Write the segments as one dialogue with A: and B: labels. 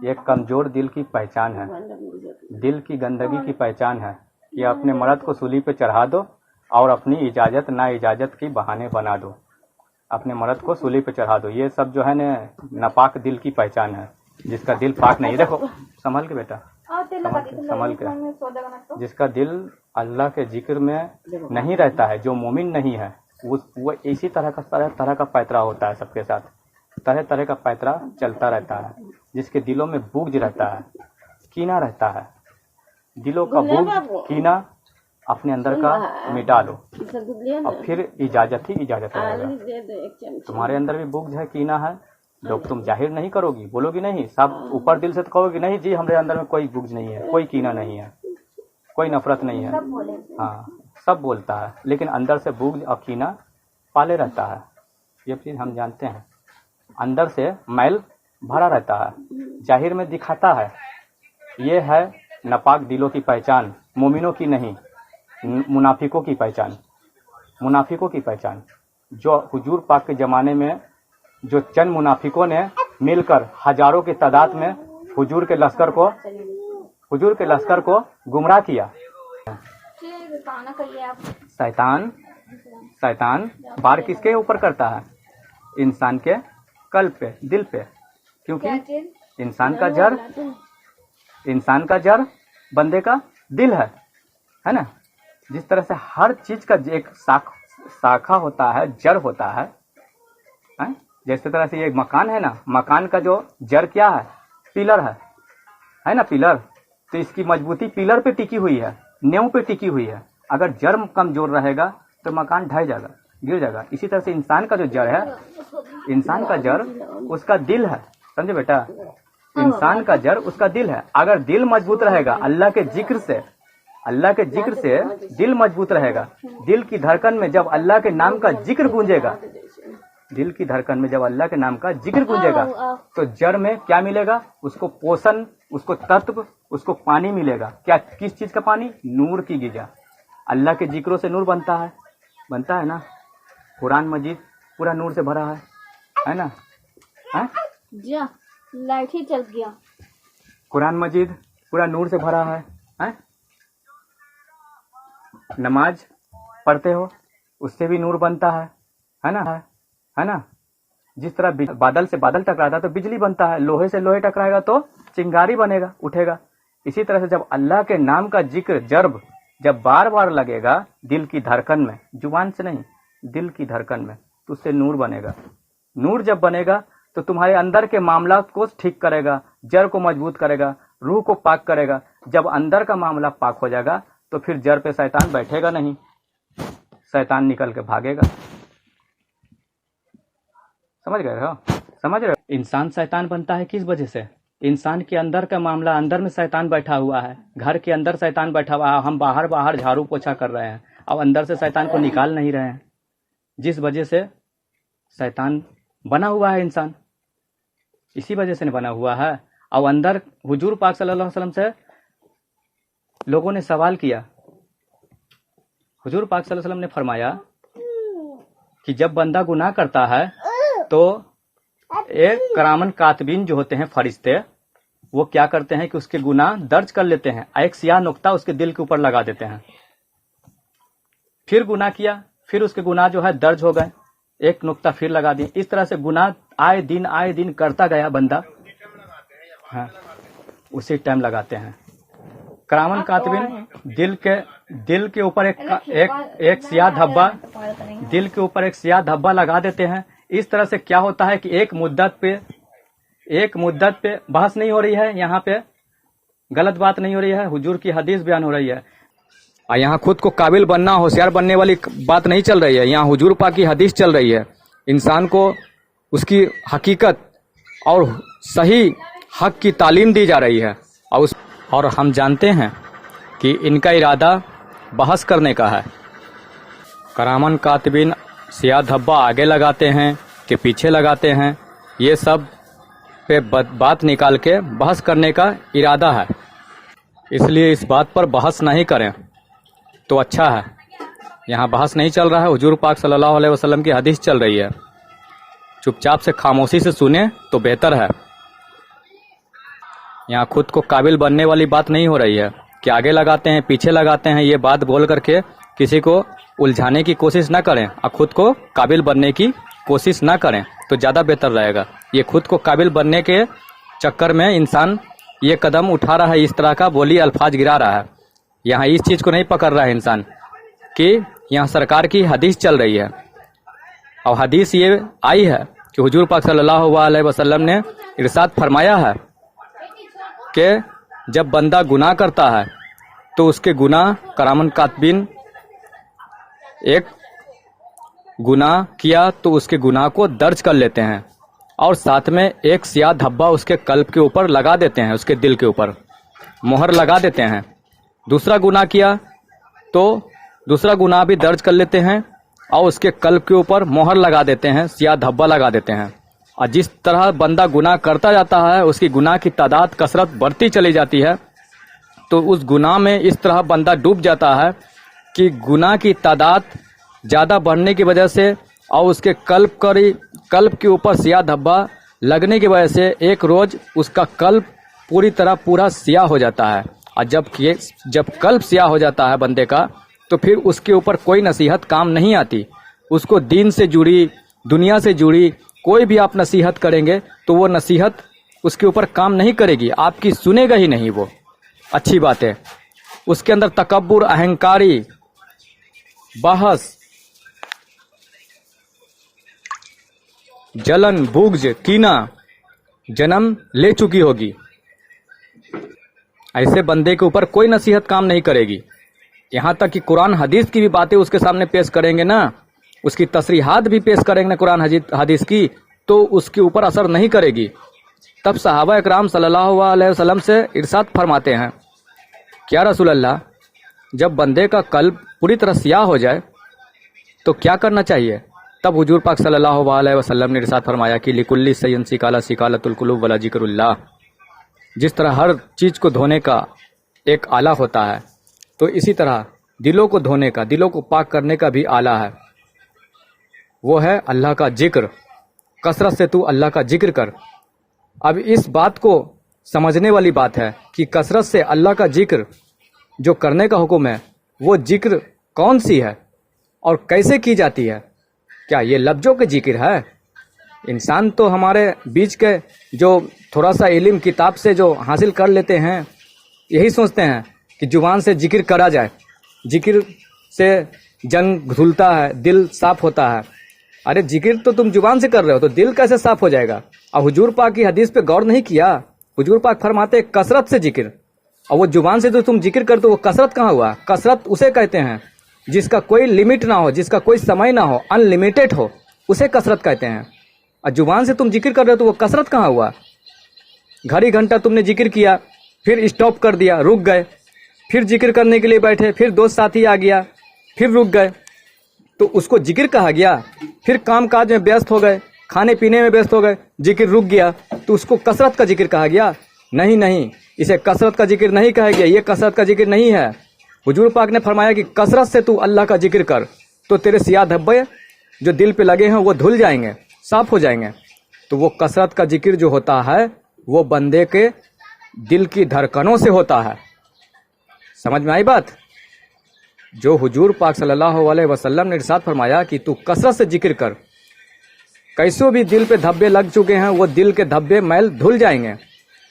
A: ये कमजोर दिल की पहचान है, दिल की गंदगी की पहचान है कि अपने मर्द को सूली पे चढ़ा दो और अपनी इजाजत ना इजाजत की बहाने बना दो, अपने मर्द को सूली पे चढ़ा दो। ये सब जो है ना नापाक दिल की पहचान है। जिसका दिल पाक नहीं, देखो संभल के बेटा, संभल के, जिसका दिल अल्लाह के जिक्र में नहीं रहता है, जो मोमिन नहीं है, वो इसी तरह का पैतरा होता है सबके साथ, तरह तरह का पैतरा चलता रहता है। जिसके दिलों में बुग़्ज़ रहता है, कीना रहता है, दिलों का बुग़्ज़ कीना अपने अंदर का मिटा लो और फिर इजाजत ही इजाजत रहेगा। तुम्हारे अंदर भी बुग़्ज़ है, कीना है, लोग तुम जाहिर नहीं करोगी, बोलोगी नहीं, सब ऊपर दिल से तो कहोगी नहीं जी हमारे अंदर में कोई बुग़्ज़ नहीं है, कोई कीना नहीं है, कोई नफरत नहीं है। हाँ, सब बोलता है, लेकिन अंदर से बुग़्ज़ और कीना पाले रहता है। ये चीज़ हम जानते हैं, अंदर से मैल भरा रहता है, जाहिर में दिखाता है। ये है नापाक दिलों की पहचान, मोमिनों की नहीं, मुनाफिकों की पहचान, मुनाफिकों की पहचान। जो हुजूर पाक के ज़माने में जो चंद मुनाफिकों ने मिलकर हजारों की तादाद में हुजूर के लश्कर को गुमराह किया। शैतान वार किसके ऊपर करता है? इंसान के कल्ब पे, दिल पे, क्योंकि इंसान का जड़ बंदे का दिल है ना। जिस तरह से हर चीज का एक शाखा होता है, जड़ होता है, जैसे तरह से ये मकान है ना, मकान का जो जड़ क्या है? पिलर है ना, पिलर। तो इसकी मजबूती पिलर पे टिकी हुई है, नींव पे टिकी हुई है। अगर जड़ कमजोर रहेगा तो मकान ढह जाएगा, गिर जाएगा। इसी तरह से इंसान का जो जड़ है, इंसान का जड़ उसका दिल है, समझे बेटा। इंसान का जड़ उसका दिल है। अगर दिल मजबूत रहेगा अल्लाह के जिक्र से दिल मजबूत रहेगा। दिल की धड़कन में जब अल्लाह के नाम का जिक्र गूंजेगा, दिल की धड़कन में जब अल्लाह के नाम का जिक्र गूंजेगा तो जड़ में क्या मिलेगा? उसको पोषण, उसको तत्व, उसको पानी मिलेगा। क्या? किस चीज का पानी? नूर की गिजा। अल्लाह के जिक्रों से नूर बनता है ना। कुरान मजीद पूरा नूर से भरा है ना।
B: जा लाइट ही चल गया।
A: कुरान मजीद पूरा नूर से भरा है। नमाज पढ़ते हो उससे भी नूर बनता है ना। जिस तरह बादल से बादल टकराता है तो बिजली बनता है, लोहे से लोहे टकराएगा तो चिंगारी बनेगा, उठेगा। इसी तरह से जब अल्लाह के नाम का जिक्र जब बार बार लगेगा दिल की धड़कन में, जुबान से नहीं, दिल की धड़कन में, तो उससे नूर बनेगा। नूर जब बनेगा तो तुम्हारे अंदर के मामला को ठीक करेगा, जड़ को मजबूत करेगा, रूह को पाक करेगा। जब अंदर का मामला पाक हो जाएगा तो फिर जड़ पे शैतान बैठेगा नहीं, शैतान निकल के भागेगा। समझ रहे हो? इंसान शैतान बनता है किस वजह से? इंसान के अंदर का मामला, अंदर में शैतान बैठा हुआ है। घर के अंदर शैतान बैठा हुआ है। हम बाहर झाड़ू पोछा कर रहे हैं, अब अंदर से शैतान को निकाल नहीं रहे हैं। जिस वजह से शैतान बना हुआ है इंसान, इसी वजह से बना हुआ है। और अंदर हुजूर पाक सल्लल्लाहु अलैहि वसल्लम से लोगों ने सवाल किया। हुजूर पाक सल्लल्लाहु अलैहि वसल्लम ने फरमाया कि जब बंदा गुनाह करता है तो एक करामन कातबीन जो होते हैं फरिश्ते, वो क्या करते हैं कि उसके गुनाह दर्ज कर लेते हैं, एक स्याह नुक्ता उसके दिल के ऊपर लगा देते हैं। फिर गुनाह किया, फिर उसके गुनाह जो है दर्ज हो गए, एक नुक्ता फिर लगा दिए। इस तरह से गुनाह आए दिन करता गया बंदा। हाँ, उसी टाइम लगाते हैं। करामन कातबीन दिल के ऊपर एक स्याह धब्बा, दिल के ऊपर एक स्याह धब्बा लगा देते हैं। इस तरह से क्या होता है कि एक मुद्दत पे बहस नहीं हो रही है, यहाँ पे गलत बात नहीं हो रही है, हुजूर की हदीस बयान हो रही है। और यहाँ खुद को काबिल बनना, होशियार बनने वाली बात नहीं चल रही है, यहाँ हुजूर पाक की हदीस चल रही है। इंसान को उसकी हकीकत और सही हक की तालीम दी जा रही है। और हम जानते हैं कि इनका इरादा बहस करने का है। करामन कातिबीन स्याह धब्बा आगे लगाते हैं कि पीछे लगाते हैं, ये सब पे बात निकाल के बहस करने का इरादा है। इसलिए इस बात पर बहस नहीं करें तो अच्छा है। यहाँ बहस नहीं चल रहा है, हुजूर पाक सल्लल्लाहु अलैहि वसल्लम की हदीस चल रही है। चुपचाप से खामोशी से सुने तो बेहतर है। यहाँ खुद को काबिल बनने वाली बात नहीं हो रही है कि आगे लगाते हैं पीछे लगाते हैं, ये बात बोल करके किसी को उलझाने की कोशिश ना करें और खुद को काबिल बनने की कोशिश ना करें तो ज़्यादा बेहतर रहेगा। ये खुद को काबिल बनने के चक्कर में इंसान ये कदम उठा रहा है, इस तरह का बोली अल्फाज गिरा रहा है। यहाँ इस चीज़ को नहीं पकड़ रहा है इंसान कि यहाँ सरकार की हदीस चल रही है और हदीस ये आई है कि हुजूर पाक सल्लल्लाहु अलैहि वसल्लम ने इरशाद फरमाया है कि जब बंदा गुनाह करता है तो उसके गुनाह करामन कातबिन, एक गुनाह किया तो उसके गुनाह को दर्ज कर लेते हैं और साथ में एक सियाह धब्बा उसके कल्ब के ऊपर लगा देते हैं, उसके दिल के ऊपर मोहर लगा देते हैं। दूसरा गुनाह किया तो दूसरा गुनाह भी दर्ज कर लेते हैं और उसके कल्ब के ऊपर मोहर लगा देते हैं, सियाह धब्बा लगा देते हैं। और जिस तरह बंदा गुनाह करता जाता है उसकी गुनाह की तादाद कसरत बढ़ती चली जाती है, तो उस गुनाह में इस तरह बंदा डूब जाता है कि गुनाह की तादाद ज़्यादा बढ़ने की वजह से और उसके कल्ब के ऊपर सियाह धब्बा लगने की वजह से एक रोज उसका कल्ब पूरी तरह पूरा सियाह हो जाता है। और जब कल्ब सियाह हो जाता है बंदे का तो फिर उसके ऊपर कोई नसीहत काम नहीं आती। उसको दीन से जुड़ी, दुनिया से जुड़ी कोई भी आप नसीहत करेंगे तो वो नसीहत उसके ऊपर काम नहीं करेगी, आपकी सुनेगा ही नहीं वो। अच्छी बात है, उसके अंदर तकब्बुर, अहंकारी, बहस, जलन, बुग़्ज़, कीना जन्म ले चुकी होगी। ऐसे बंदे के ऊपर कोई नसीहत काम नहीं करेगी। यहाँ तक कि कुरान हदीस की भी बातें उसके सामने पेश करेंगे ना, उसकी तसरीहात भी पेश करेंगे ना कुरान हदीस की, तो उसके ऊपर असर नहीं करेगी। तब सहाबा इकराम सल्लल्लाहु अलैहि वसल्लम से इरशाद फरमाते हैं, क्या रसूल अल्लाह, जब बंदे का कल्ब पूरी तरह सियाह हो जाए तो क्या करना चाहिए? तब हुजूर पाक सल्लल्लाहु अलैहि वसल्लम ने इरशाद फरमाया कि लिकुल्ली सय्यन सिकाला सिकालतुल कुलूब वला जिक्रुल्लाह। जिस तरह हर चीज़ को धोने का एक आला होता है, तो इसी तरह दिलों को धोने का, दिलों को पाक करने का भी आला है, वो है अल्लाह का जिक्र। कसरत से तू अल्लाह का जिक्र कर। अब इस बात को समझने वाली बात है कि कसरत से अल्लाह का जिक्र जो करने का हुक्म है, वो जिक्र कौन सी है और कैसे की जाती है? क्या ये लफ्ज़ों के जिक्र है? इंसान तो हमारे बीच के जो थोड़ा सा इल्म किताब से जो हासिल कर लेते हैं, यही सोचते हैं कि जुबान से जिक्र करा जाए, जिक्र से जंग धुलता है, दिल साफ होता है। अरे जिक्र तो तुम जुबान से कर रहे हो तो दिल कैसे साफ हो जाएगा? और हुजूर पाक की हदीस पे गौर नहीं किया? हुजूर पाक फरमाते कसरत से जिक्र, और वो जुबान से जो तुम जिक्र करते हो वो कसरत कहाँ हुआ? कसरत उसे कहते हैं जिसका कोई लिमिट ना हो, जिसका कोई समय ना हो, अनलिमिटेड हो, उसे कसरत कहते हैं। और जुबान से तुम जिक्र कर रहे हो तो वो कसरत कहाँ हुआ? घड़ी घंटा तुमने जिक्र किया, फिर स्टॉप कर दिया, रुक गए, फिर जिक्र करने के लिए बैठे, फिर दोस्त साथी आ गया, फिर रुक गए, तो उसको जिक्र कहा गया। फिर काम काज में व्यस्त हो गए, खाने पीने में व्यस्त हो गए, जिक्र रुक गया, तो उसको कसरत का जिक्र कहा गया? नहीं नहीं, इसे कसरत का जिक्र नहीं कहा गया, ये कसरत का जिक्र नहीं है। हुजूर पाक ने फरमाया कि कसरत से तू अल्लाह का जिक्र कर तो तेरे सियाह धब्बे जो दिल पे लगे हैं वो धुल जाएंगे, साफ हो जाएंगे। तो वो कसरत का जिक्र जो होता है वो बंदे के दिल की धड़कनों से होता है। समझ में आई बात? जो हुजूर पाक सल्लल्लाहु अलैहि वसल्लम ने इरशाद फरमाया कि तू कसरत से जिक्र कर, कैसो भी दिल पे धब्बे लग चुके हैं वो दिल के धब्बे मैल धुल जाएंगे।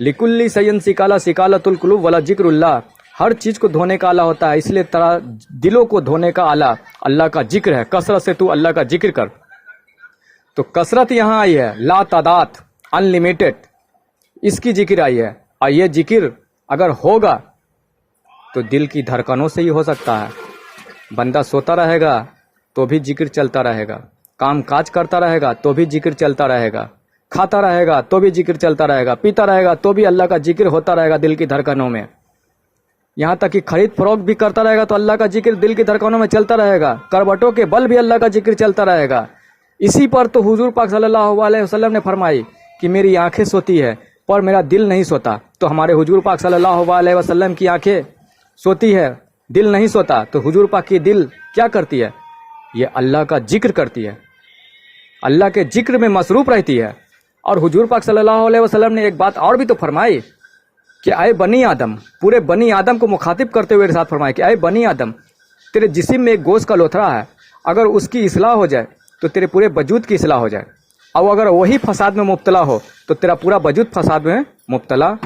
A: लिकुल्ली सय्यन सिकाला सिकालतुल कुलूब वला जिक्रुल्लाह। हर चीज को धोने का आला होता है, इसलिए तरह दिलों को धोने का आला अल्लाह का जिक्र है। कसरत से तू अल्लाह का जिक्र कर। तो कसरत यहाँ आई है, ला तादाद, अनलिमिटेड, इसकी जिक्र आई है। और ये जिक्र अगर होगा तो दिल की धड़कनों से ही हो सकता है। बंदा सोता रहेगा तो भी जिक्र चलता रहेगा, काम काज करता रहेगा तो भी जिक्र चलता रहेगा, खाता रहेगा तो भी जिक्र चलता रहेगा, पीता रहेगा तो भी अल्लाह का जिक्र होता रहेगा दिल की धड़कनों में। यहाँ तक कि खरीद फरोख्त भी करता रहेगा तो अल्लाह का जिक्र दिल की धड़कनों में चलता रहेगा। करवटों के बल भी अल्लाह का जिक्र चलता रहेगा। इसी पर तो हुजूर पाक सल्लल्लाहु अलैहि वसल्लम ने फरमाई कि मेरी आंखें सोती है पर मेरा दिल नहीं सोता। तो हमारे हुजूर पाक सल्लल्लाहु अलैहि वसल्लम की आंखें सोती है, दिल नहीं सोता, तो हुजूर पाक की दिल क्या करती है? ये अल्लाह का जिक्र करती है, अल्लाह के जिक्र में मसरूफ रहती है। और हुजूर पाक सल्लल्लाहु अलैहि वसल्लम ने एक बात और भी तो फरमाई कि आए बनी आदम, पूरे बनी आदम को मुखातिब करते हुए इरशाद फरमाया कि आए बनी आदम, तेरे जिस्म में एक गोश्त का लोथड़ा है, अगर उसकी इस्लाह हो जाए तो तेरे पूरे वजूद की इस्लाह हो जाए, और अगर वही फसाद में मुब्तला हो तो तेरा पूरा वजूद फसाद में मुब्तला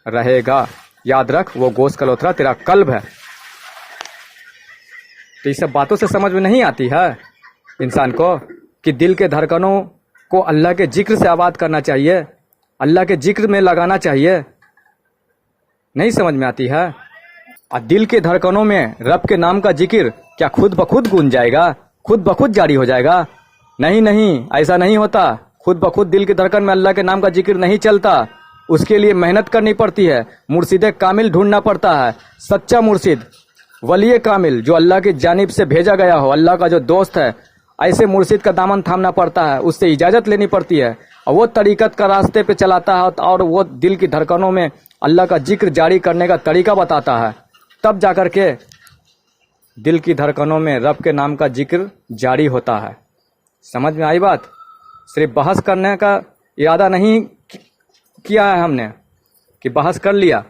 A: रहेगा। याद रख, वो गोश्त का लोथड़ा तेरा कल्ब है। तो ये सब बातों से समझ में नहीं आती है इंसान को कि दिल के धड़कनों को अल्लाह के जिक्र से आबाद करना चाहिए, अल्लाह के जिक्र में लगाना चाहिए। नहीं समझ में आती है। और दिल के धड़कनों में रब के नाम का जिक्र क्या खुद ब खुद गूंज जाएगा, खुद ब खुद जारी हो जाएगा? नहीं नहीं, ऐसा नहीं होता। खुद ब खुद दिल के धड़कन में अल्लाह के नाम का जिक्र नहीं चलता। उसके लिए मेहनत करनी पड़ती है, मुर्शिद कामिल ढूंढना पड़ता है, सच्चा मुर्शिद, वली कामिल जो अल्लाह की जानिब से भेजा गया हो, अल्लाह का जो दोस्त है, ऐसे मुर्शिद का दामन थामना पड़ता है, उससे इजाजत लेनी पड़ती है, और वो तरीकत का रास्ते पे चलाता है और वो दिल की धड़कनों में अल्लाह का जिक्र जारी करने का तरीका बताता है। तब जाकर के दिल की धड़कनों में रब के नाम का जिक्र जारी होता है। समझ में आई बात? सिर्फ बहस करने का इरादा नहीं किया है हमने कि बहस कर लिया,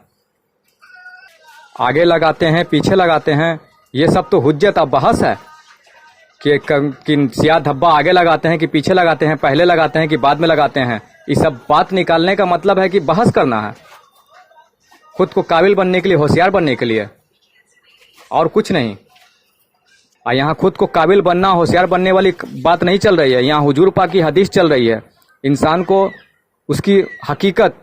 A: आगे लगाते हैं पीछे लगाते हैं, ये सब तो हुज्जत अब बहस है कि सिया धब्बा आगे लगाते हैं कि पीछे लगाते हैं, पहले लगाते हैं कि बाद में लगाते हैं। ये सब बात निकालने का मतलब है कि बहस करना है, खुद को काबिल बनने के लिए, होशियार बनने के लिए, और कुछ नहीं। और यहाँ खुद को काबिल बनना, होशियार बनने वाली बात नहीं चल रही है, यहाँ हुजूर पाक की हदीस चल रही है। इंसान को उसकी हकीकत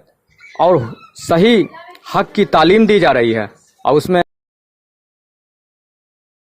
A: और सही हक की तालीम दी जा रही है, और उसमें